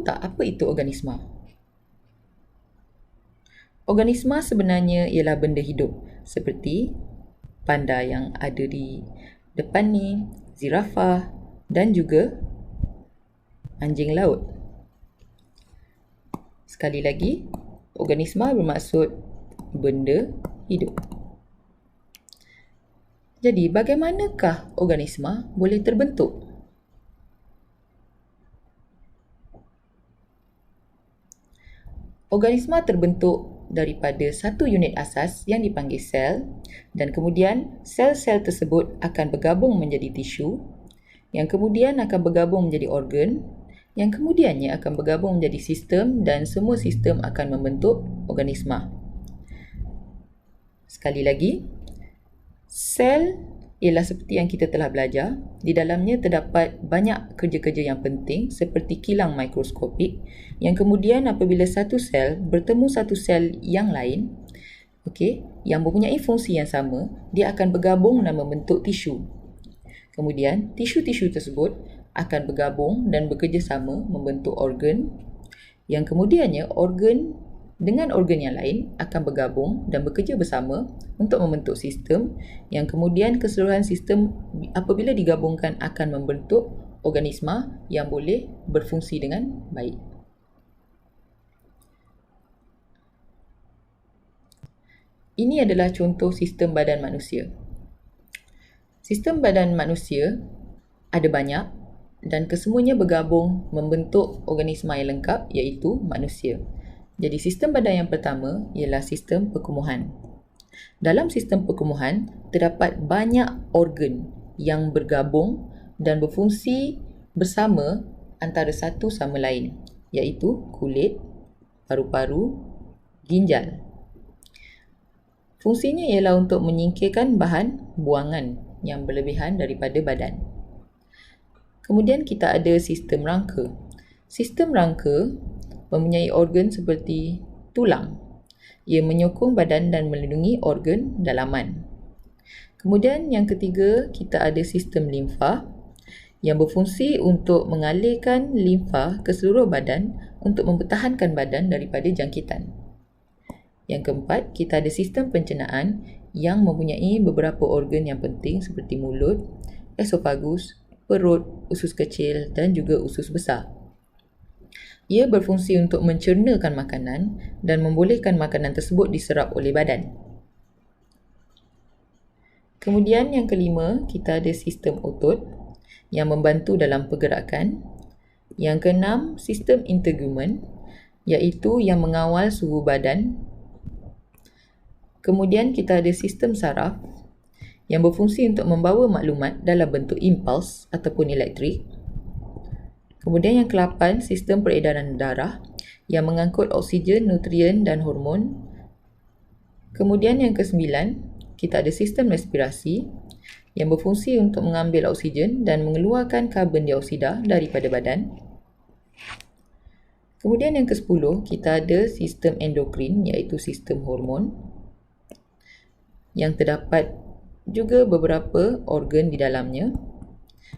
tak apa itu organisma? Organisma sebenarnya ialah benda hidup seperti panda yang ada di depan ni, zirafah dan juga anjing laut. Sekali lagi, organisma bermaksud benda hidup. Jadi, bagaimanakah organisma boleh terbentuk? Organisma terbentuk daripada satu unit asas yang dipanggil sel, dan kemudian sel-sel tersebut akan bergabung menjadi tisu, yang kemudian akan bergabung menjadi organ, yang kemudiannya akan bergabung menjadi sistem, dan semua sistem akan membentuk organisma. Sekali lagi, sel ialah seperti yang kita telah belajar. Di dalamnya terdapat banyak kerja-kerja yang penting seperti kilang mikroskopik, yang kemudian apabila satu sel bertemu satu sel yang lain, yang mempunyai fungsi yang sama, dia akan bergabung dan membentuk tisu. Kemudian tisu-tisu tersebut akan bergabung dan bekerjasama membentuk organ, yang kemudiannya organ dengan organ yang lain akan bergabung dan bekerja bersama untuk membentuk sistem, yang kemudian keseluruhan sistem apabila digabungkan akan membentuk organisma yang boleh berfungsi dengan baik. Ini adalah contoh sistem badan manusia. Sistem badan manusia ada banyak dan kesemuanya bergabung membentuk organisma yang lengkap, iaitu manusia. Jadi sistem badan yang pertama ialah sistem perkemahan. Dalam sistem perkemahan terdapat banyak organ yang bergabung dan berfungsi bersama antara satu sama lain, iaitu kulit, paru-paru, ginjal. Fungsinya ialah untuk menyingkirkan bahan buangan yang berlebihan daripada badan. Kemudian kita ada sistem rangka. Sistem rangka mempunyai organ seperti tulang. Ia menyokong badan dan melindungi organ dalaman. Kemudian yang ketiga, kita ada sistem limfa yang berfungsi untuk mengalirkan limfa ke seluruh badan untuk mempertahankan badan daripada jangkitan. Yang keempat, kita ada sistem pencernaan yang mempunyai beberapa organ yang penting seperti mulut, esofagus, perut, usus kecil dan juga usus besar. Ia berfungsi untuk mencernakan makanan dan membolehkan makanan tersebut diserap oleh badan. Kemudian yang kelima, kita ada sistem otot yang membantu dalam pergerakan. Yang keenam, sistem integumen, iaitu yang mengawal suhu badan. Kemudian kita ada sistem saraf yang berfungsi untuk membawa maklumat dalam bentuk impuls ataupun elektrik. Kemudian yang ke-8, sistem peredaran darah yang mengangkut oksigen, nutrien dan hormon. Kemudian yang ke-9, kita ada sistem respirasi yang berfungsi untuk mengambil oksigen dan mengeluarkan karbon dioksida daripada badan. Kemudian yang ke-10, kita ada sistem endokrin, iaitu sistem hormon, yang terdapat juga beberapa organ di dalamnya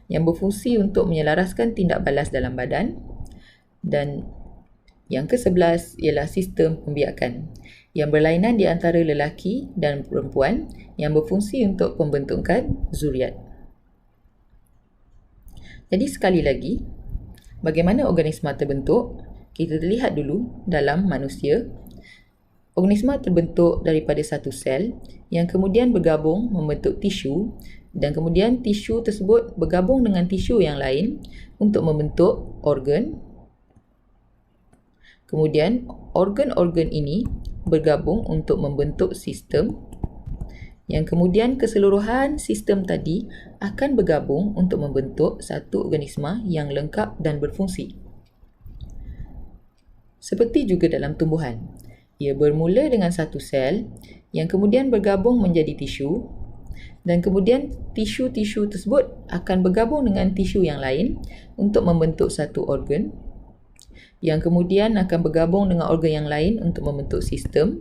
yang berfungsi untuk menyelaraskan tindak balas dalam badan. Dan yang ke-11 ialah sistem pembiakan yang berlainan di antara lelaki dan perempuan yang berfungsi untuk pembentukan zuriat. Jadi sekali lagi, bagaimana organisma terbentuk? Kita lihat dulu dalam manusia. Organisma terbentuk daripada satu sel yang kemudian bergabung membentuk tisu, dan kemudian tisu tersebut bergabung dengan tisu yang lain untuk membentuk organ. Kemudian organ-organ ini bergabung untuk membentuk sistem, yang kemudian keseluruhan sistem tadi akan bergabung untuk membentuk satu organisma yang lengkap dan berfungsi. Seperti juga dalam tumbuhan, ia bermula dengan satu sel yang kemudian bergabung menjadi tisu, dan kemudian tisu-tisu tersebut akan bergabung dengan tisu yang lain untuk membentuk satu organ, yang kemudian akan bergabung dengan organ yang lain untuk membentuk sistem,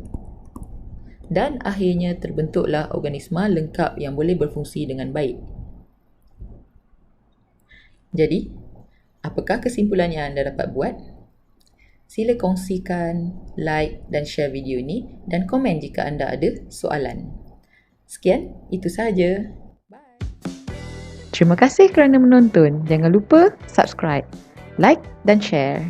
dan akhirnya terbentuklah organisma lengkap yang boleh berfungsi dengan baik. Jadi, apakah kesimpulan yang anda dapat buat? Sila kongsikan, like dan share video ni dan komen jika anda ada soalan. Sekian, itu sahaja. Bye. Terima kasih kerana menonton. Jangan lupa subscribe, like dan share.